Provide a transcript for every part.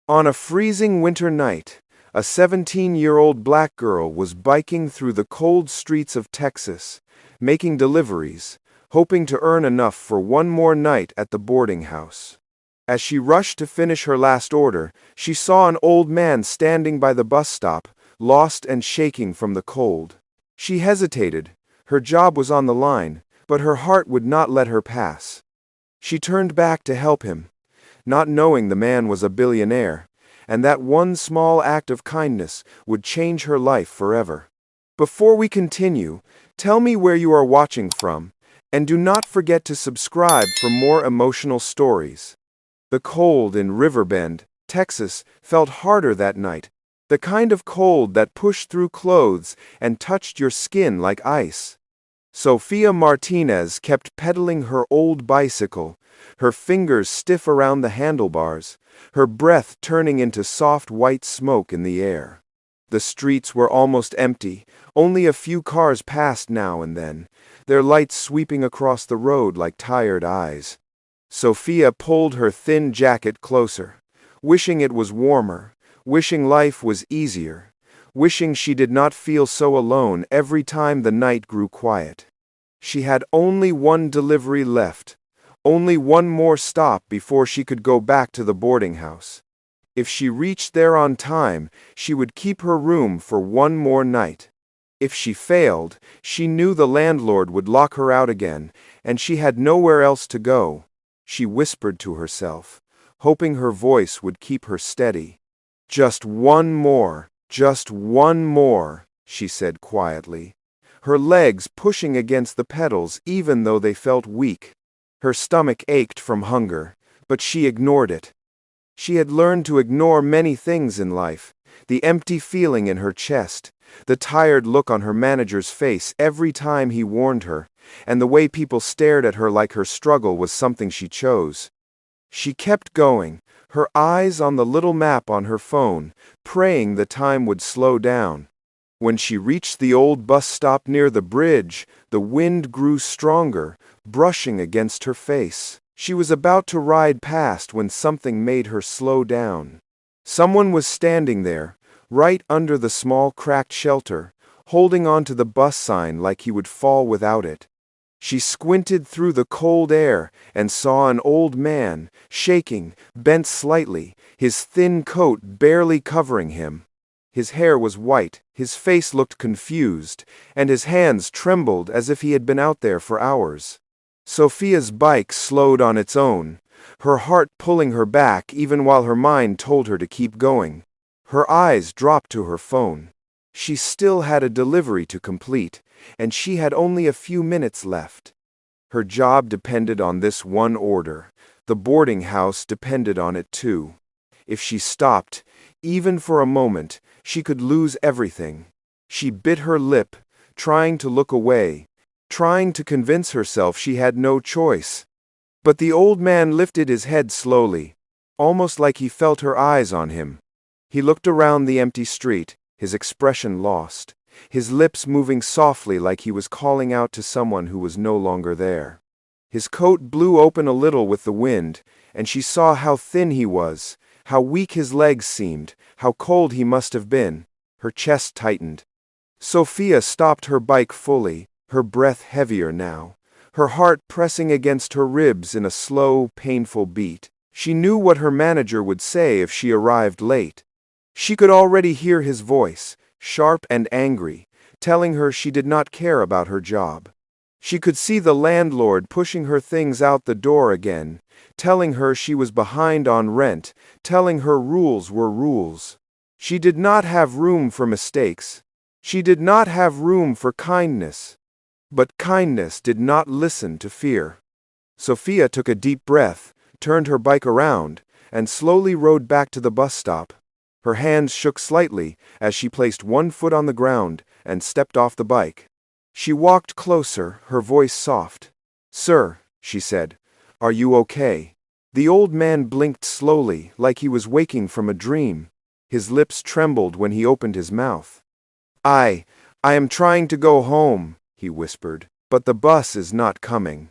On a freezing winter night, a 17-year-old black girl was biking through the cold streets of Texas, making deliveries, hoping to earn enough for one more night at the boarding house. As she rushed to finish her last order, she saw an old man standing by the bus stop, lost and shaking from the cold. She hesitated. Her job was on the line, but her heart would not let her pass. She turned back to help him, not knowing the man was a billionaire, and that one small act of kindness would change her life forever. Before we continue, tell me where you are watching from, and do not forget to subscribe for more emotional stories. The cold in Riverbend, Texas, felt harder that night, the kind of cold that pushed through clothes and touched your skin like ice. Sofia Martinez kept pedaling her old bicycle, her fingers stiff around the handlebars, her breath turning into soft white smoke in the air. The streets were almost empty, only a few cars passed now and then, their lights sweeping across the road like tired eyes. Sofia pulled her thin jacket closer, wishing it was warmer, wishing life was easier, wishing she did not feel so alone every time the night grew quiet. She had only one delivery left, only one more stop before she could go back to the boarding house. If she reached there on time, she would keep her room for one more night. If she failed, she knew the landlord would lock her out again, and she had nowhere else to go. She whispered to herself, hoping her voice would keep her steady. Just one more, she said quietly, her legs pushing against the pedals even though they felt weak. Her stomach ached from hunger, but she ignored it. She had learned to ignore many things in life, the empty feeling in her chest, the tired look on her manager's face every time he warned her, and the way people stared at her like her struggle was something she chose. She kept going, her eyes on the little map on her phone, praying the time would slow down. When she reached the old bus stop near the bridge, the wind grew stronger, brushing against her face. She was about to ride past when something made her slow down. Someone was standing there, right under the small cracked shelter, holding on to the bus sign like he would fall without it. She squinted through the cold air and saw an old man, shaking, bent slightly, his thin coat barely covering him. His hair was white, his face looked confused, and his hands trembled as if he had been out there for hours. Sofia's bike slowed on its own, her heart pulling her back even while her mind told her to keep going. Her eyes dropped to her phone. She still had a delivery to complete, and she had only a few minutes left. Her job depended on this one order. The boarding house depended on it too. If she stopped, even for a moment, she could lose everything. She bit her lip, trying to look away, trying to convince herself she had no choice. But the old man lifted his head slowly, almost like he felt her eyes on him. He looked around the empty street, his expression lost, his lips moving softly like he was calling out to someone who was no longer there. His coat blew open a little with the wind, and she saw how thin he was, how weak his legs seemed, how cold he must have been. Her chest tightened. Sofia stopped her bike fully, her breath heavier now, her heart pressing against her ribs in a slow, painful beat. She knew what her manager would say if she arrived late. She could already hear his voice, sharp and angry, telling her she did not care about her job. She could see the landlord pushing her things out the door again, telling her she was behind on rent, telling her rules were rules. She did not have room for mistakes. She did not have room for kindness. But kindness did not listen to fear. Sofia took a deep breath, turned her bike around, and slowly rode back to the bus stop. Her hands shook slightly as she placed one foot on the ground and stepped off the bike. She walked closer, her voice soft. "Sir," she said, "are you okay?" The old man blinked slowly, like he was waking from a dream. His lips trembled when he opened his mouth. I am trying to go home," he whispered, "but the bus is not coming."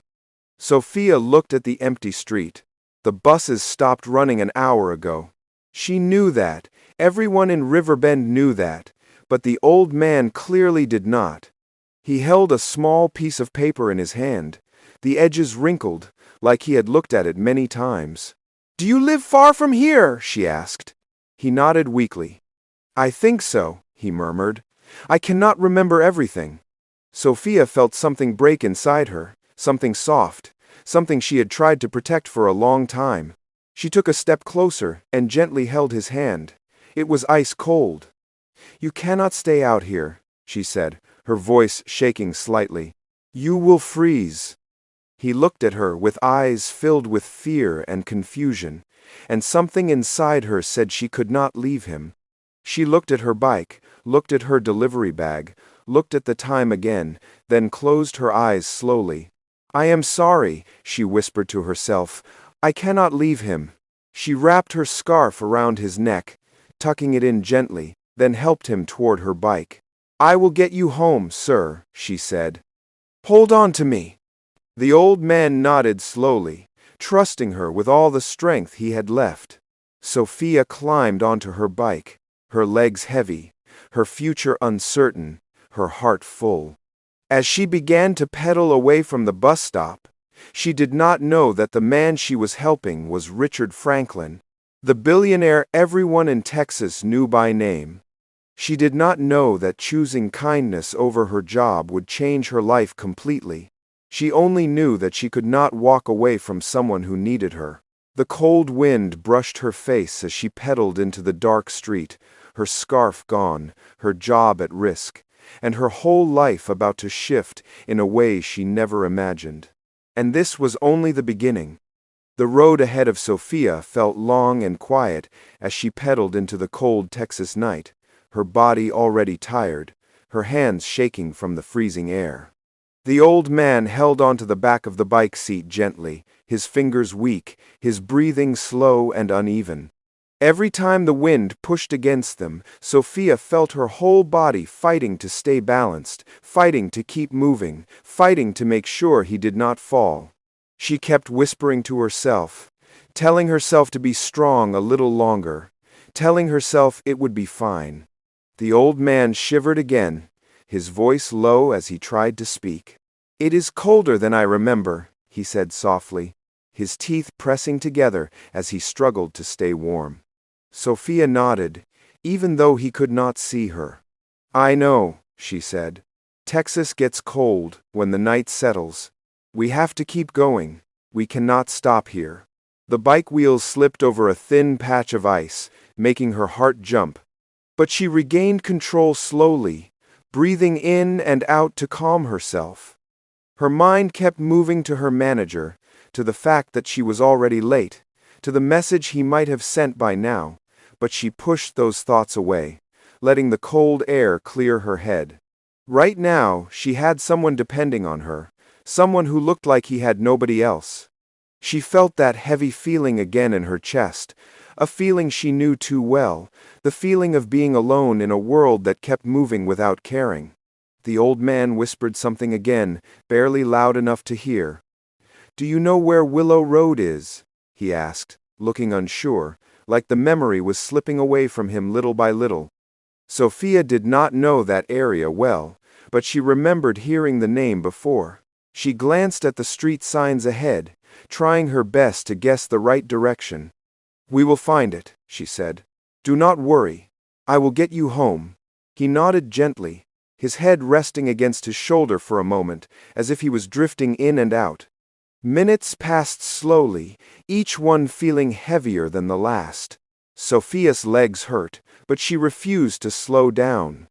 Sofia looked at the empty street. The buses stopped running an hour ago. She knew that. Everyone in Riverbend knew that. But the old man clearly did not. He held a small piece of paper in his hand, the edges wrinkled, like he had looked at it many times. "Do you live far from here?" she asked. He nodded weakly. "I think so," he murmured. "I cannot remember everything." Sophia felt something break inside her, something soft, something she had tried to protect for a long time. She took a step closer and gently held his hand. It was ice cold. "You cannot stay out here," she said, her voice shaking slightly. "You will freeze." He looked at her with eyes filled with fear and confusion, and something inside her said she could not leave him. She looked at her bike, looked at her delivery bag, looked at the time again, then closed her eyes slowly. "I am sorry," she whispered to herself. "I cannot leave him." She wrapped her scarf around his neck, tucking it in gently, then helped him toward her bike. "I will get you home, sir," she said. "Hold on to me." The old man nodded slowly, trusting her with all the strength he had left. Sophia climbed onto her bike, her legs heavy, her future uncertain, her heart full. As she began to pedal away from the bus stop, she did not know that the man she was helping was Richard Franklin, the billionaire everyone in Texas knew by name. She did not know that choosing kindness over her job would change her life completely. She only knew that she could not walk away from someone who needed her. The cold wind brushed her face as she pedaled into the dark street, her scarf gone, her job at risk, and her whole life about to shift in a way she never imagined. And this was only the beginning. The road ahead of Sophia felt long and quiet as she pedaled into the cold Texas night, her body already tired, her hands shaking from the freezing air. The old man held onto the back of the bike seat gently, his fingers weak, his breathing slow and uneven. Every time the wind pushed against them, Sophia felt her whole body fighting to stay balanced, fighting to keep moving, fighting to make sure he did not fall. She kept whispering to herself, telling herself to be strong a little longer, telling herself it would be fine. The old man shivered again, his voice low as he tried to speak. "It is colder than I remember," he said softly, his teeth pressing together as he struggled to stay warm. Sophia nodded, even though he could not see her. "I know," she said. "Texas gets cold when the night settles. We have to keep going. We cannot stop here." The bike wheels slipped over a thin patch of ice, making her heart jump. But she regained control slowly, breathing in and out to calm herself. Her mind kept moving to her manager, to the fact that she was already late, to the message he might have sent by now, but she pushed those thoughts away, letting the cold air clear her head. Right now, she had someone depending on her, someone who looked like he had nobody else. She felt that heavy feeling again in her chest, a feeling she knew too well, the feeling of being alone in a world that kept moving without caring. The old man whispered something again, barely loud enough to hear. "Do you know where Willow Road is?" he asked, looking unsure, like the memory was slipping away from him little by little. Sophia did not know that area well, but she remembered hearing the name before. She glanced at the street signs ahead, trying her best to guess the right direction. "We will find it," she said. "Do not worry. I will get you home." He nodded gently, his head resting against his shoulder for a moment, as if he was drifting in and out. Minutes passed slowly, each one feeling heavier than the last. Sophia's legs hurt, but she refused to slow down.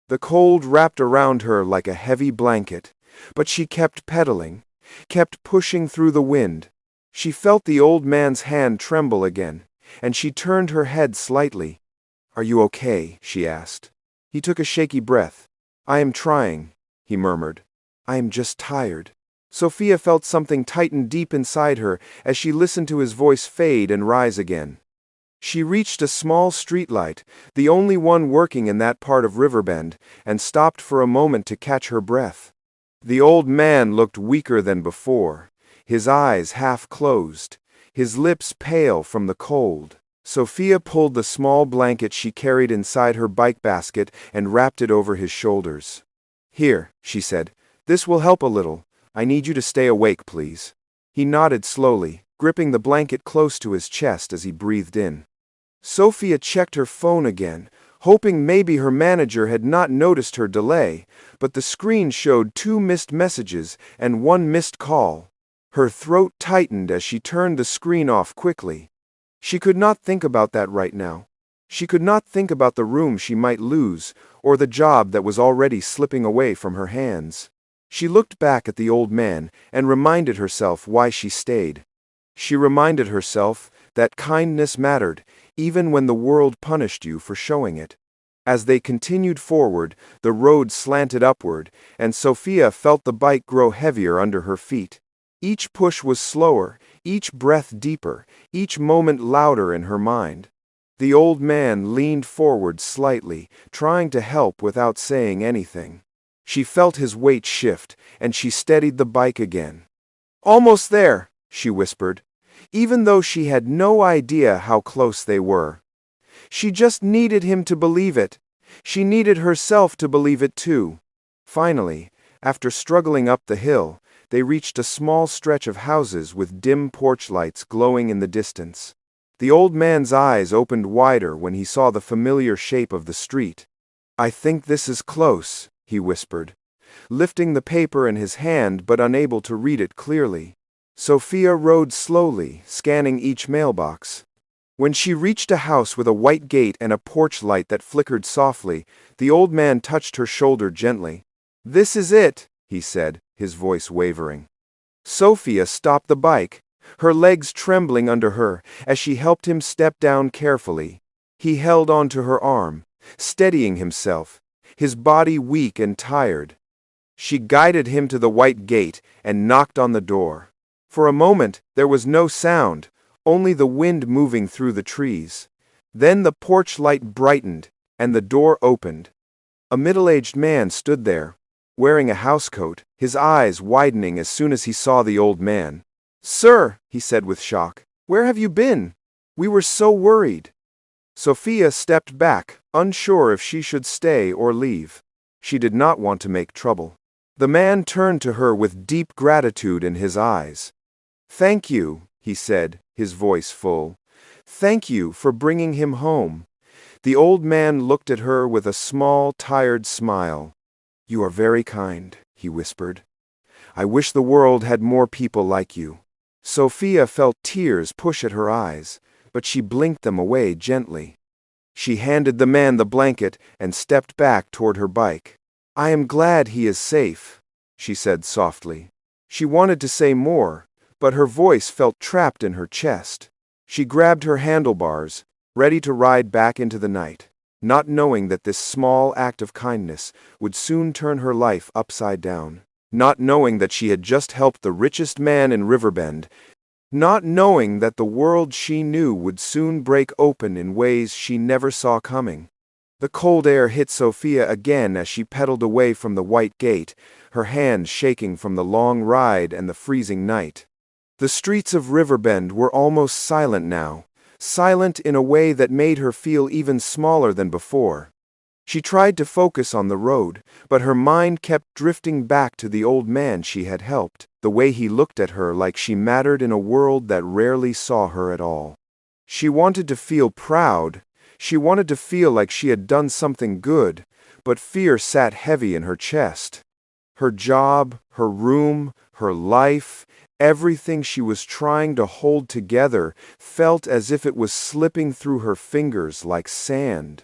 The cold wrapped around her like a heavy blanket, but she kept pedaling, kept pushing through the wind. She felt the old man's hand tremble again, and she turned her head slightly. "Are you okay?" she asked. He took a shaky breath. "I am trying," he murmured. "I am just tired." Sophia felt something tighten deep inside her as she listened to his voice fade and rise again. She reached a small streetlight, the only one working in that part of Riverbend, and stopped for a moment to catch her breath. The old man looked weaker than before, his eyes half closed, his lips pale from the cold. Sophia pulled the small blanket she carried inside her bike basket and wrapped it over his shoulders. Here, she said, this will help a little. I need you to stay awake, please. He nodded slowly, gripping the blanket close to his chest as he breathed in. Sophia checked her phone again, hoping maybe her manager had not noticed her delay, but the screen showed 2 missed messages and 1 missed call. Her throat tightened as she turned the screen off quickly. She could not think about that right now. She could not think about the room she might lose, or the job that was already slipping away from her hands. She looked back at the old man and reminded herself why she stayed. She reminded herself that kindness mattered, even when the world punished you for showing it. As they continued forward, the road slanted upward, and Sophia felt the bike grow heavier under her feet. Each push was slower, each breath deeper, each moment louder in her mind. The old man leaned forward slightly, trying to help without saying anything. She felt his weight shift, and she steadied the bike again. "Almost there," she whispered, even though she had no idea how close they were. She just needed him to believe it. She needed herself to believe it too. Finally, after struggling up the hill, they reached a small stretch of houses with dim porch lights glowing in the distance. The old man's eyes opened wider when he saw the familiar shape of the street. "I think this is close," he whispered, lifting the paper in his hand but unable to read it clearly. Sophia rode slowly, scanning each mailbox. When she reached a house with a white gate and a porch light that flickered softly, the old man touched her shoulder gently. "This is it," he said, his voice wavering. Sophia stopped the bike, her legs trembling under her as she helped him step down carefully. He held onto her arm, steadying himself, his body weak and tired. She guided him to the white gate and knocked on the door. For a moment, there was no sound, only the wind moving through the trees. Then the porch light brightened, and the door opened. A middle-aged man stood there, wearing a housecoat, his eyes widening as soon as he saw the old man. "Sir," he said with shock, "where have you been? We were so worried." Sophia stepped back, unsure if she should stay or leave. She did not want to make trouble. The man turned to her with deep gratitude in his eyes. "Thank you," he said, his voice full. "Thank you for bringing him home." The old man looked at her with a small, tired smile. "You are very kind," he whispered. "I wish the world had more people like you." Sophia felt tears push at her eyes, but she blinked them away gently. She handed the man the blanket and stepped back toward her bike. "I am glad he is safe," she said softly. She wanted to say more, but her voice felt trapped in her chest. She grabbed her handlebars, ready to ride back into the night, not knowing that this small act of kindness would soon turn her life upside down, not knowing that she had just helped the richest man in Riverbend, not knowing that the world she knew would soon break open in ways she never saw coming. The cold air hit Sophia again as she pedaled away from the white gate, her hands shaking from the long ride and the freezing night. The streets of Riverbend were almost silent now, silent in a way that made her feel even smaller than before. She tried to focus on the road, but her mind kept drifting back to the old man she had helped, the way he looked at her like she mattered in a world that rarely saw her at all. She wanted to feel proud, she wanted to feel like she had done something good, but fear sat heavy in her chest. Her job, her room, her life, everything she was trying to hold together felt as if it was slipping through her fingers like sand.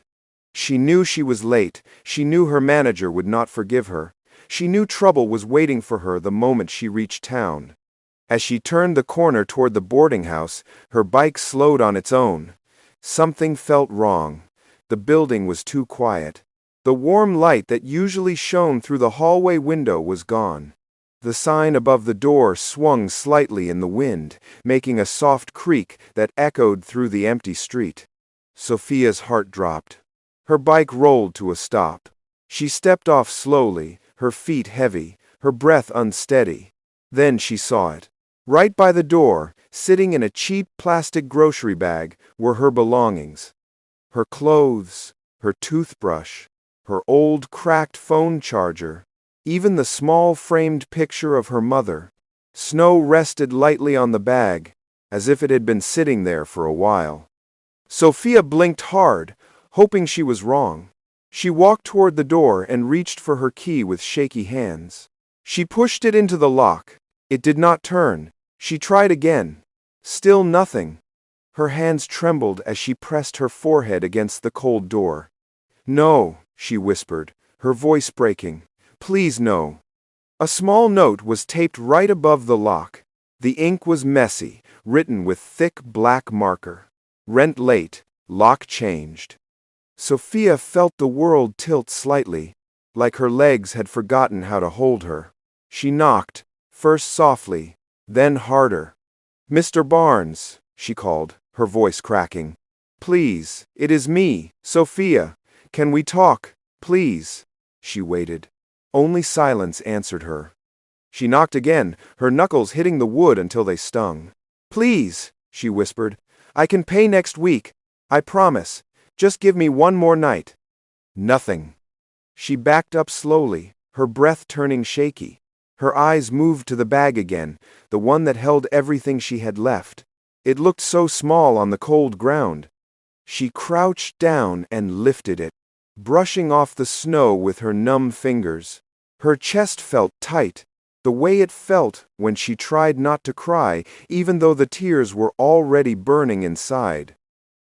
She knew she was late. She knew her manager would not forgive her. She knew trouble was waiting for her the moment she reached town. As she turned the corner toward the boarding house, her bike slowed on its own. Something felt wrong. The building was too quiet. The warm light that usually shone through the hallway window was gone. The sign above the door swung slightly in the wind, making a soft creak that echoed through the empty street. Sophia's heart dropped. Her bike rolled to a stop. She stepped off slowly, her feet heavy, her breath unsteady. Then she saw it. Right by the door, sitting in a cheap plastic grocery bag, were her belongings. Her clothes, her toothbrush, her old cracked phone charger, even the small framed picture of her mother. Snow rested lightly on the bag, as if it had been sitting there for a while. Sophia blinked hard, hoping she was wrong. She walked toward the door and reached for her key with shaky hands. She pushed it into the lock. It did not turn. She tried again. Still nothing. Her hands trembled as she pressed her forehead against the cold door. "No," she whispered, her voice breaking. "Please no." A small note was taped right above the lock. The ink was messy, written with thick black marker. Rent late, lock changed. Sophia felt the world tilt slightly, like her legs had forgotten how to hold her. She knocked, first softly, then harder. "Mr. Barnes," she called, her voice cracking. "Please, it is me, Sophia. Can we talk, please?" She waited. Only silence answered her. She knocked again, her knuckles hitting the wood until they stung. "Please," she whispered. "I can pay next week. I promise. Just give me one more night." Nothing. She backed up slowly, her breath turning shaky. Her eyes moved to the bag again, the one that held everything she had left. It looked so small on the cold ground. She crouched down and lifted it, brushing off the snow with her numb fingers. Her chest felt tight, the way it felt when she tried not to cry, even though the tears were already burning inside.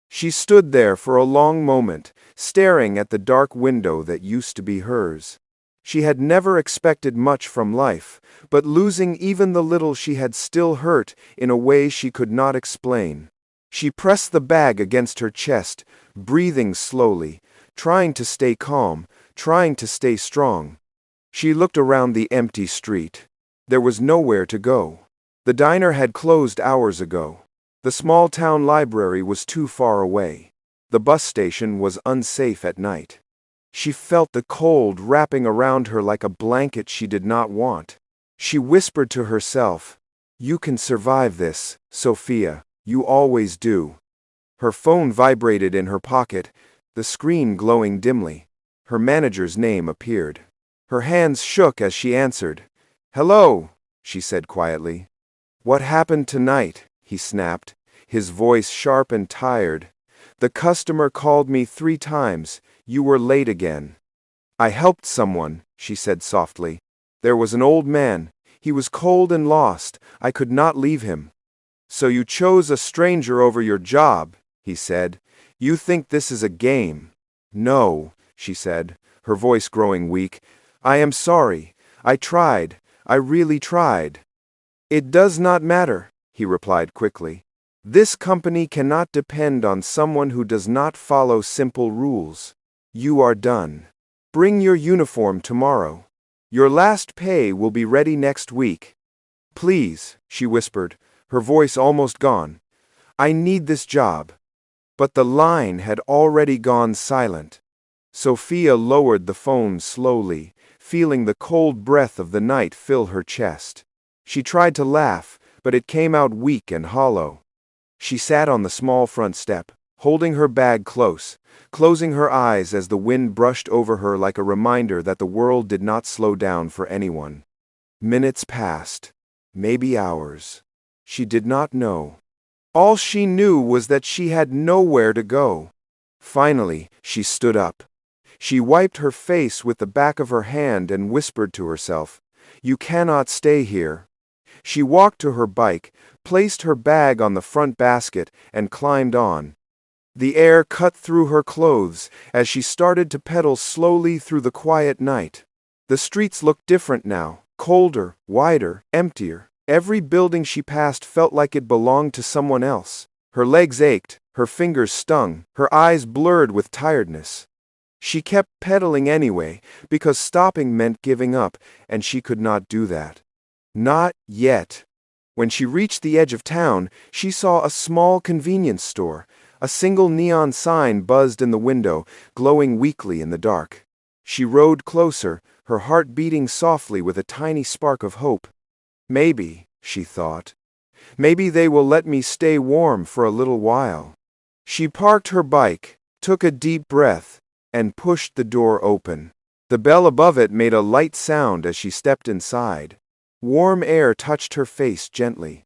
She stood there for a long moment, staring at the dark window that used to be hers. She had never expected much from life, but losing even the little she had still hurt in a way she could not explain. She pressed the bag against her chest, breathing slowly, trying to stay calm, trying to stay strong. She looked around the empty street. There was nowhere to go. The diner had closed hours ago. The small town library was too far away. The bus station was unsafe at night. She felt the cold wrapping around her like a blanket she did not want. She whispered to herself, "You can survive this, Sophia. You always do." Her phone vibrated in her pocket, the screen glowing dimly. Her manager's name appeared. Her hands shook as she answered. "Hello," she said quietly. "What happened tonight?" he snapped, his voice sharp and tired. "The customer called me 3 times. You were late again." "I helped someone," she said softly. "There was an old man. He was cold and lost. I could not leave him." "So you chose a stranger over your job," he said. "You think this is a game." "No," she said, her voice growing weak. "I am sorry. I tried. I really tried." "It does not matter," he replied quickly. "This company cannot depend on someone who does not follow simple rules. You are done. Bring your uniform tomorrow. Your last pay will be ready next week." "Please," she whispered, her voice almost gone. "I need this job." But the line had already gone silent. Sophia lowered the phone slowly, feeling the cold breath of the night fill her chest. She tried to laugh, but it came out weak and hollow. She sat on the small front step, holding her bag close, closing her eyes as the wind brushed over her like a reminder that the world did not slow down for anyone. Minutes passed, maybe hours. She did not know. All she knew was that she had nowhere to go. Finally, she stood up. She wiped her face with the back of her hand and whispered to herself, "You cannot stay here." She walked to her bike, placed her bag on the front basket, and climbed on. The air cut through her clothes as she started to pedal slowly through the quiet night. The streets looked different now, colder, wider, emptier. Every building she passed felt like it belonged to someone else. Her legs ached, her fingers stung, her eyes blurred with tiredness. She kept pedaling anyway, because stopping meant giving up, and she could not do that. Not yet. When she reached the edge of town, she saw a small convenience store. A single neon sign buzzed in the window, glowing weakly in the dark. She rode closer, her heart beating softly with a tiny spark of hope. Maybe, she thought, Maybe they will let me stay warm for a little while. She parked her bike, took a deep breath, and pushed the door open. The bell above it made a light sound as she stepped inside. Warm air touched her face gently.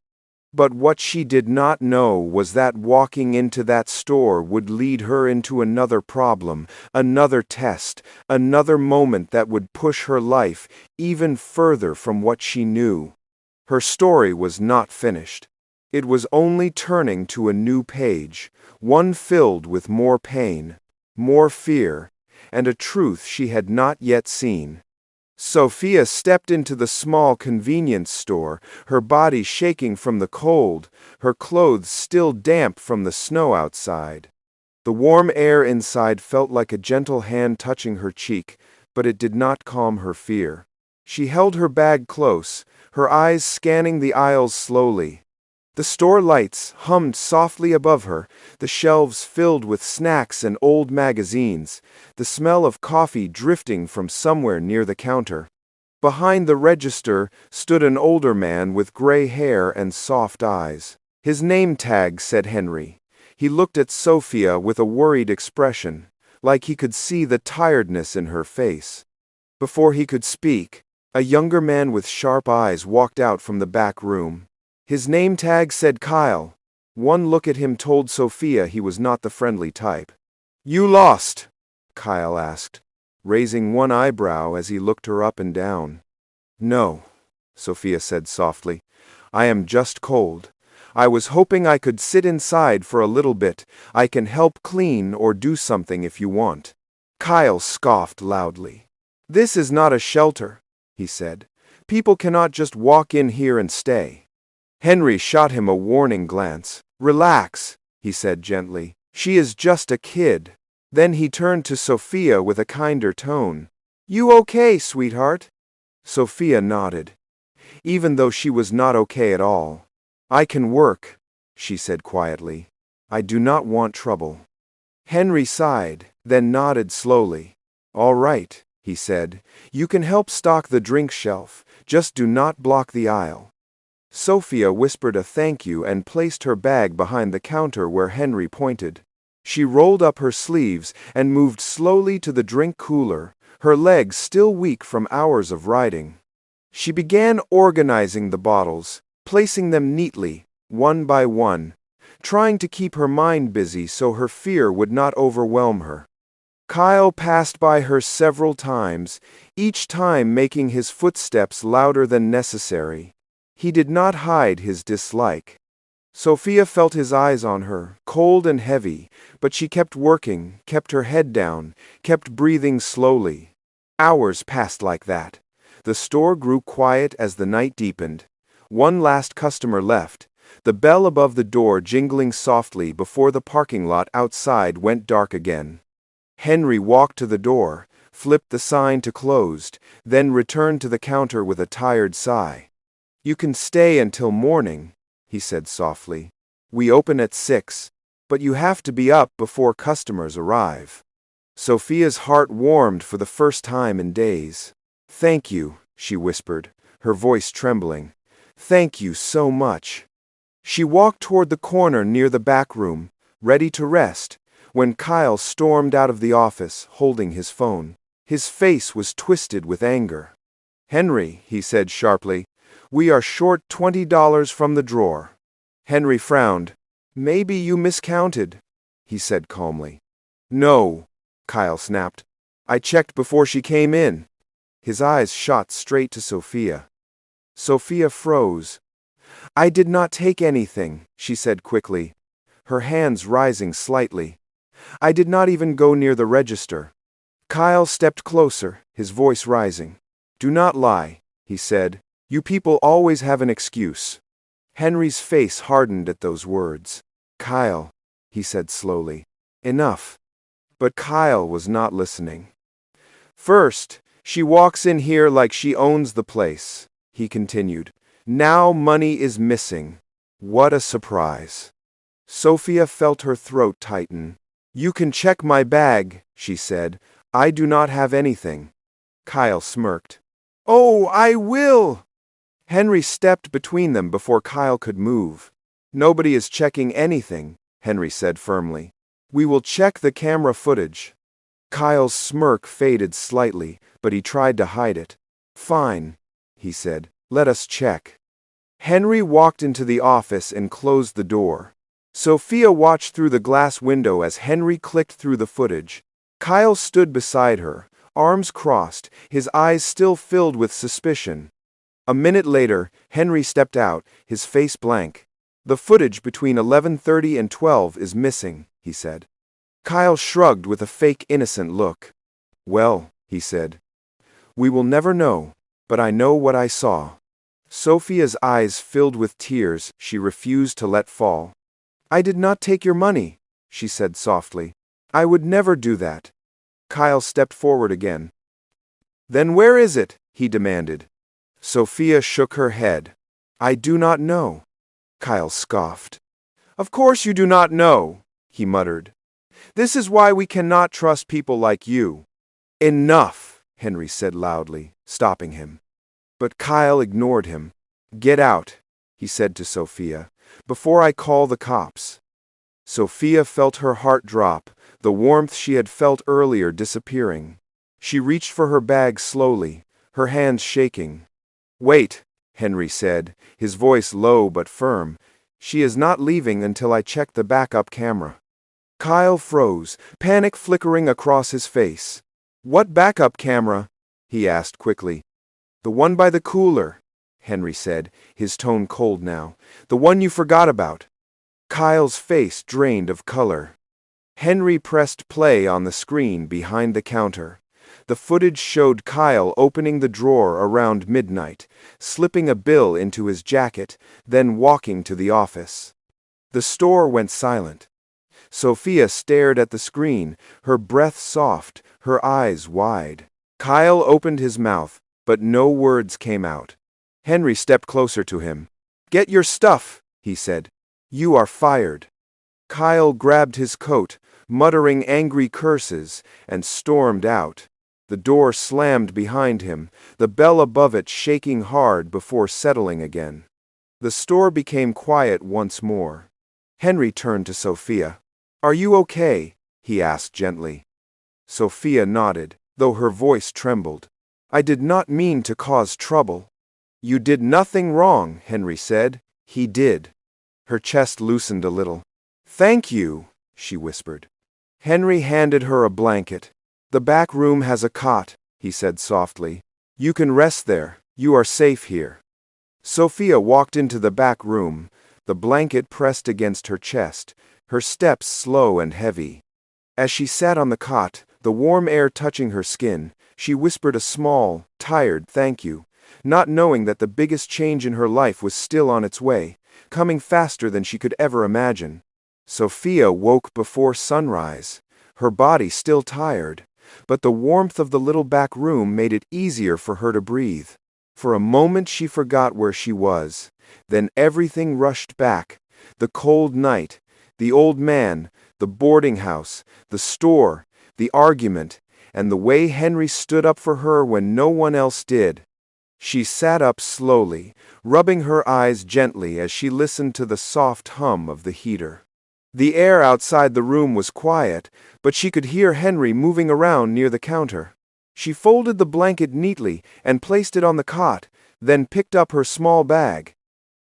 But what she did not know was that walking into that store would lead her into another problem, another test, another moment that would push her life even further from what she knew. Her story was not finished. It was only turning to a new page, one filled with more pain, more fear, and a truth she had not yet seen. Sophia stepped into the small convenience store, her body shaking from the cold, her clothes still damp from the snow outside. The warm air inside felt like a gentle hand touching her cheek, but it did not calm her fear. She held her bag close, her eyes scanning the aisles slowly. The store lights hummed softly above her, the shelves filled with snacks and old magazines, the smell of coffee drifting from somewhere near the counter. Behind the register stood an older man with gray hair and soft eyes. His name tag said Henry. He looked at Sophia with a worried expression, like he could see the tiredness in her face. Before he could speak, a younger man with sharp eyes walked out from the back room. His name tag said Kyle. One look at him told Sophia he was not the friendly type. "You lost?" Kyle asked, raising one eyebrow as he looked her up and down. "No," Sophia said softly. "I am just cold. I was hoping I could sit inside for a little bit. I can help clean or do something if you want." Kyle scoffed loudly. "This is not a shelter," he said. "People cannot just walk in here and stay." Henry shot him a warning glance. "Relax," he said gently. "She is just a kid." Then he turned to Sophia with a kinder tone. "You okay, sweetheart?" Sophia nodded, even though she was not okay at all. "I can work," she said quietly. "I do not want trouble." Henry sighed, then nodded slowly. "All right," he said. "You can help stock the drink shelf. Just do not block the aisle." Sophia whispered a thank you and placed her bag behind the counter where Henry pointed. She rolled up her sleeves and moved slowly to the drink cooler, her legs still weak from hours of riding. She began organizing the bottles, placing them neatly, one by one, trying to keep her mind busy so her fear would not overwhelm her. Kyle passed by her several times, each time making his footsteps louder than necessary. He did not hide his dislike. Sophia felt his eyes on her, cold and heavy, but she kept working, kept her head down, kept breathing slowly. Hours passed like that. The store grew quiet as the night deepened. One last customer left, the bell above the door jingling softly before the parking lot outside went dark again. Henry walked to the door, flipped the sign to closed, then returned to the counter with a tired sigh. "You can stay until morning," he said softly. "We open at 6, but you have to be up before customers arrive." Sophia's heart warmed for the first time in days. "Thank you," she whispered, her voice trembling. "Thank you so much." She walked toward the corner near the back room, ready to rest, when Kyle stormed out of the office, holding his phone. His face was twisted with anger. "Henry," he said sharply, "we are short $20 from the drawer." Henry frowned. "Maybe you miscounted," he said calmly. "No," Kyle snapped. "I checked before she came in." His eyes shot straight to Sophia. Sophia froze. "I did not take anything," she said quickly, her hands rising slightly. "I did not even go near the register." Kyle stepped closer, his voice rising. "Do not lie," he said. "You people always have an excuse." Henry's face hardened at those words. "Kyle," he said slowly. "Enough." But Kyle was not listening. "First, she walks in here like she owns the place," he continued. "Now money is missing. What a surprise." Sophia felt her throat tighten. "You can check my bag," she said. "I do not have anything." Kyle smirked. "Oh, I will!" Henry stepped between them before Kyle could move. "Nobody is checking anything," Henry said firmly. "We will check the camera footage." Kyle's smirk faded slightly, but he tried to hide it. "Fine," he said. "Let us check." Henry walked into the office and closed the door. Sophia watched through the glass window as Henry clicked through the footage. Kyle stood beside her, arms crossed, his eyes still filled with suspicion. A minute later, Henry stepped out, his face blank. "The footage between 11:30 and 12 is missing," he said. Kyle shrugged with a fake innocent look. "Well," he said, "we will never know, but I know what I saw." Sophia's eyes filled with tears she refused to let fall. "I did not take your money," she said softly. "I would never do that." Kyle stepped forward again. "Then where is it?" he demanded. Sophia shook her head. "I do not know." Kyle scoffed. "Of course you do not know," he muttered. "This is why we cannot trust people like you." "Enough," Henry said loudly, stopping him. But Kyle ignored him. "Get out," he said to Sophia, "before I call the cops." Sophia felt her heart drop, the warmth she had felt earlier disappearing. She reached for her bag slowly, her hands shaking. "Wait," Henry said, his voice low but firm. "She is not leaving until I check the backup camera." Kyle froze, panic flickering across his face. "What backup camera?" he asked quickly. "The one by the cooler," Henry said, his tone cold now. "The one you forgot about." Kyle's face drained of color. Henry pressed play on the screen behind the counter. The footage showed Kyle opening the drawer around midnight, slipping a bill into his jacket, then walking to the office. The store went silent. Sophia stared at the screen, her breath soft, her eyes wide. Kyle opened his mouth, but no words came out. Henry stepped closer to him. "Get your stuff," he said. "You are fired." Kyle grabbed his coat, muttering angry curses, and stormed out. The door slammed behind him, the bell above it shaking hard before settling again. The store became quiet once more. Henry turned to Sophia. "Are you okay?" he asked gently. Sophia nodded, though her voice trembled. "I did not mean to cause trouble." "You did nothing wrong," Henry said. "He did." Her chest loosened a little. "Thank you," she whispered. Henry handed her a blanket. "The back room has a cot," he said softly. "You can rest there. You are safe here." Sophia walked into the back room, the blanket pressed against her chest, her steps slow and heavy. As she sat on the cot, the warm air touching her skin, she whispered a small, tired thank you, not knowing that the biggest change in her life was still on its way, coming faster than she could ever imagine. Sophia woke before sunrise, her body still tired, but the warmth of the little back room made it easier for her to breathe. For a moment she forgot where she was, then everything rushed back, the cold night, the old man, the boarding house, the store, the argument, and the way Henry stood up for her when no one else did. She sat up slowly, rubbing her eyes gently as she listened to the soft hum of the heater. The air outside the room was quiet, but she could hear Henry moving around near the counter. She folded the blanket neatly and placed it on the cot, then picked up her small bag.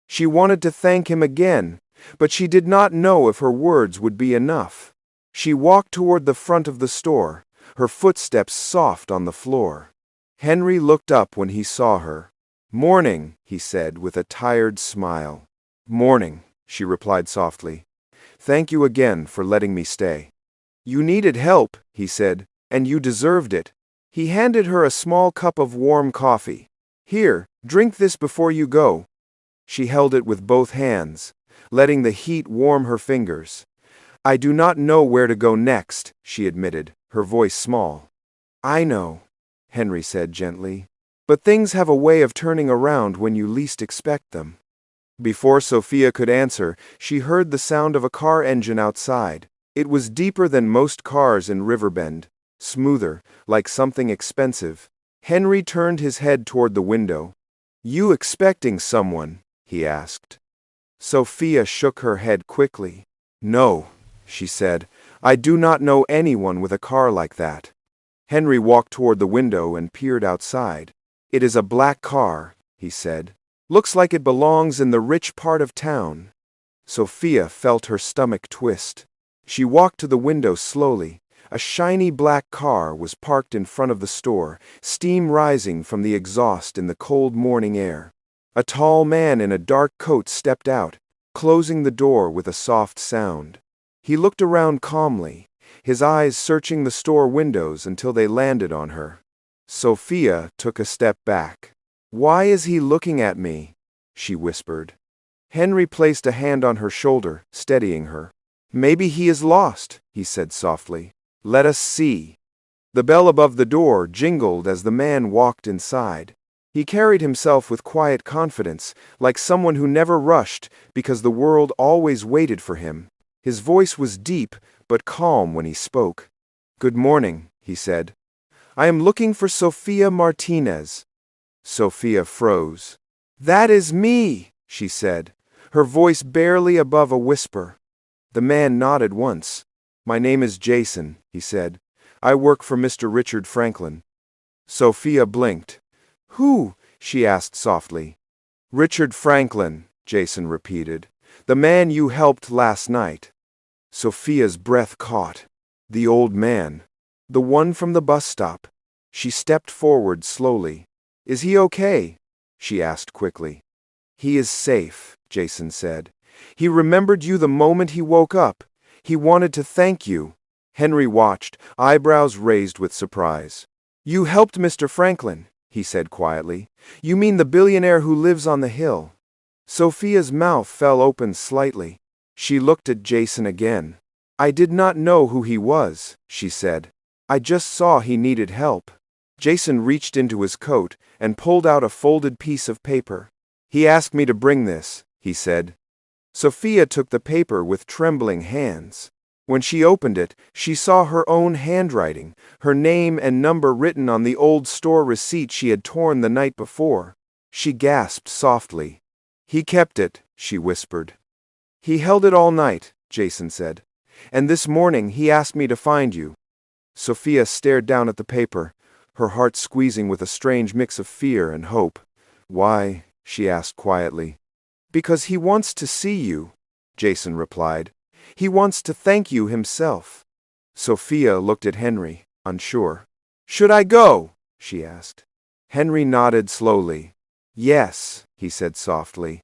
She wanted to thank him again, but she did not know if her words would be enough. She walked toward the front of the store, her footsteps soft on the floor. Henry looked up when he saw her. "Morning," he said with a tired smile. "Morning," she replied softly. "Thank you again for letting me stay." "You needed help," he said, "and you deserved it." He handed her a small cup of warm coffee. "Here, drink this before you go." She held it with both hands, letting the heat warm her fingers. "I do not know where to go next," she admitted, her voice small. "I know," Henry said gently. "But things have a way of turning around when you least expect them." Before Sophia could answer, she heard the sound of a car engine outside. It was deeper than most cars in Riverbend, smoother, like something expensive. Henry turned his head toward the window. You expecting someone? He asked. Sophia shook her head quickly. No, she said. I do not know anyone with a car like that. Henry walked toward the window and peered outside. It is a black car, he said. Looks like it belongs in the rich part of town. Sophia felt her stomach twist. She walked to the window slowly. A shiny black car was parked in front of the store, steam rising from the exhaust in the cold morning air. A tall man in a dark coat stepped out, closing the door with a soft sound. He looked around calmly, his eyes searching the store windows until they landed on her. Sophia took a step back. Why is he looking at me? She whispered. Henry placed a hand on her shoulder, steadying her. Maybe he is lost, he said softly. Let us see. The bell above the door jingled as the man walked inside. He carried himself with quiet confidence, like someone who never rushed because the world always waited for him. His voice was deep, but calm when he spoke. Good morning, he said. I am looking for Sophia Martinez. Sophia froze. That is me, she said, her voice barely above a whisper. The man nodded once. My name is Jason, he said. I work for Mr. Richard Franklin. Sophia blinked. Who? She asked softly. Richard Franklin, Jason repeated. The man you helped last night. Sophia's breath caught. The old man. The one from the bus stop. She stepped forward slowly. Is he okay? She asked quickly. He is safe, Jason said. He remembered you the moment he woke up. He wanted to thank you. Henry watched, eyebrows raised with surprise. You helped Mr. Franklin, he said quietly. You mean the billionaire who lives on the hill? Sophia's mouth fell open slightly. She looked at Jason again. I did not know who he was, she said. I just saw he needed help. Jason reached into his coat and pulled out a folded piece of paper. He asked me to bring this, he said. Sophia took the paper with trembling hands. When she opened it, she saw her own handwriting, her name and number written on the old store receipt she had torn the night before. She gasped softly. He kept it, she whispered. He held it all night, Jason said. And this morning he asked me to find you. Sophia stared down at the paper, her heart squeezing with a strange mix of fear and hope. Why? She asked quietly. Because he wants to see you, Jason replied. He wants to thank you himself. Sophia looked at Henry, unsure. Should I go? She asked. Henry nodded slowly. Yes, he said softly.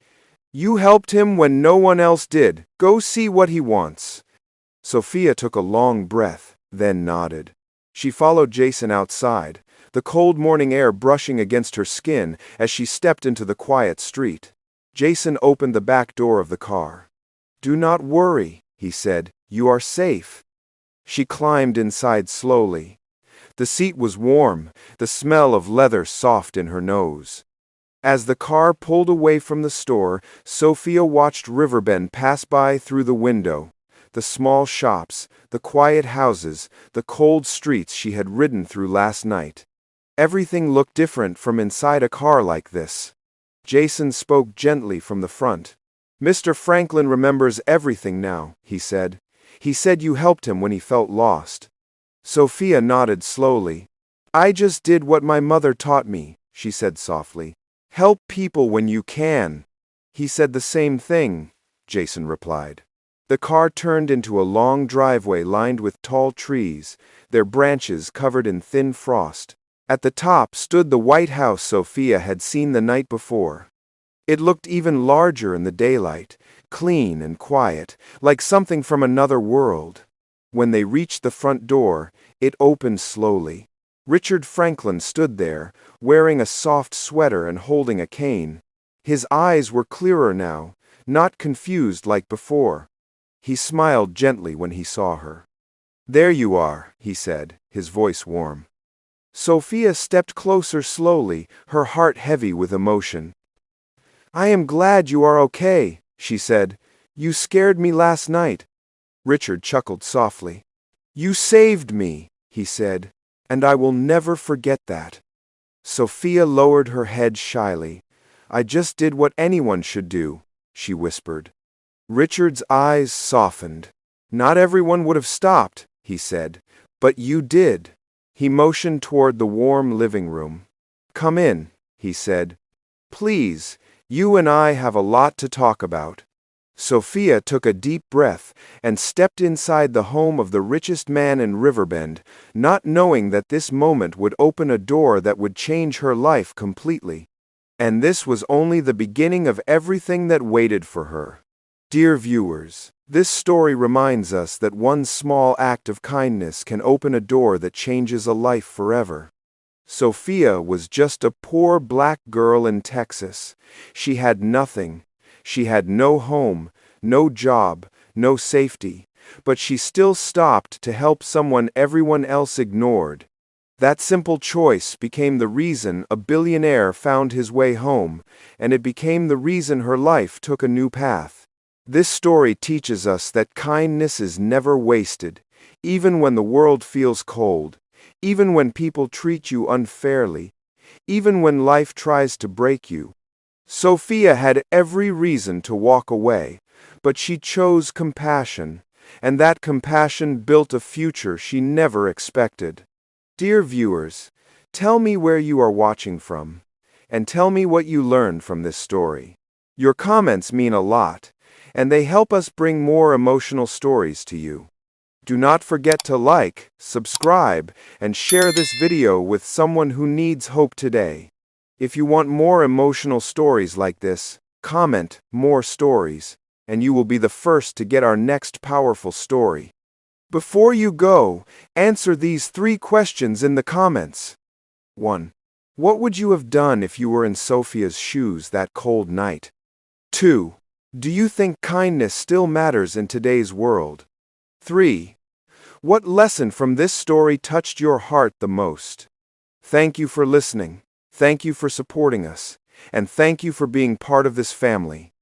You helped him when no one else did. Go see what he wants. Sophia took a long breath, then nodded. She followed Jason outside, the cold morning air brushing against her skin as she stepped into the quiet street. Jason opened the back door of the car. Do not worry, he said. You are safe. She climbed inside slowly. The seat was warm, the smell of leather soft in her nose. As the car pulled away from the store, Sophia watched Riverbend pass by through the window. The small shops, the quiet houses, the cold streets she had ridden through last night. Everything looked different from inside a car like this. Jason spoke gently from the front. Mr. Franklin remembers everything now, he said. He said you helped him when he felt lost. Sophia nodded slowly. I just did what my mother taught me, she said softly. Help people when you can. He said the same thing, Jason replied. The car turned into a long driveway lined with tall trees, their branches covered in thin frost. At the top stood the white house Sophia had seen the night before. It looked even larger in the daylight, clean and quiet, like something from another world. When they reached the front door, it opened slowly. Richard Franklin stood there, wearing a soft sweater and holding a cane. His eyes were clearer now, not confused like before. He smiled gently when he saw her. There you are, he said, his voice warm. Sophia stepped closer slowly, her heart heavy with emotion. I am glad you are okay, she said. You scared me last night. Richard chuckled softly. You saved me, he said, and I will never forget that. Sophia lowered her head shyly. I just did what anyone should do," she whispered. Richard's eyes softened. "Not everyone would have stopped," he said, "but you did." He motioned toward the warm living room. "Come in," he said. "Please, you and I have a lot to talk about." Sophia took a deep breath and stepped inside the home of the richest man in Riverbend, not knowing that this moment would open a door that would change her life completely. And this was only the beginning of everything that waited for her. Dear viewers, this story reminds us that one small act of kindness can open a door that changes a life forever. Sophia was just a poor black girl in Texas. She had nothing. She had no home, no job, no safety, but she still stopped to help someone everyone else ignored. That simple choice became the reason a billionaire found his way home, and it became the reason her life took a new path. This story teaches us that kindness is never wasted, even when the world feels cold, even when people treat you unfairly, even when life tries to break you. Sophia had every reason to walk away, but she chose compassion, and that compassion built a future she never expected. Dear viewers, tell me where you are watching from, and tell me what you learned from this story. Your comments mean a lot, and they help us bring more emotional stories to you. Do not forget to like, subscribe, and share this video with someone who needs hope today. If you want more emotional stories like this, comment "more stories," and you will be the first to get our next powerful story. Before you go, answer these 3 questions in the comments. 1. What would you have done if you were in Sophia's shoes that cold night? 2. Do you think kindness still matters in today's world? 3. What lesson from this story touched your heart the most? Thank you for listening. Thank you for supporting us, and thank you for being part of this family.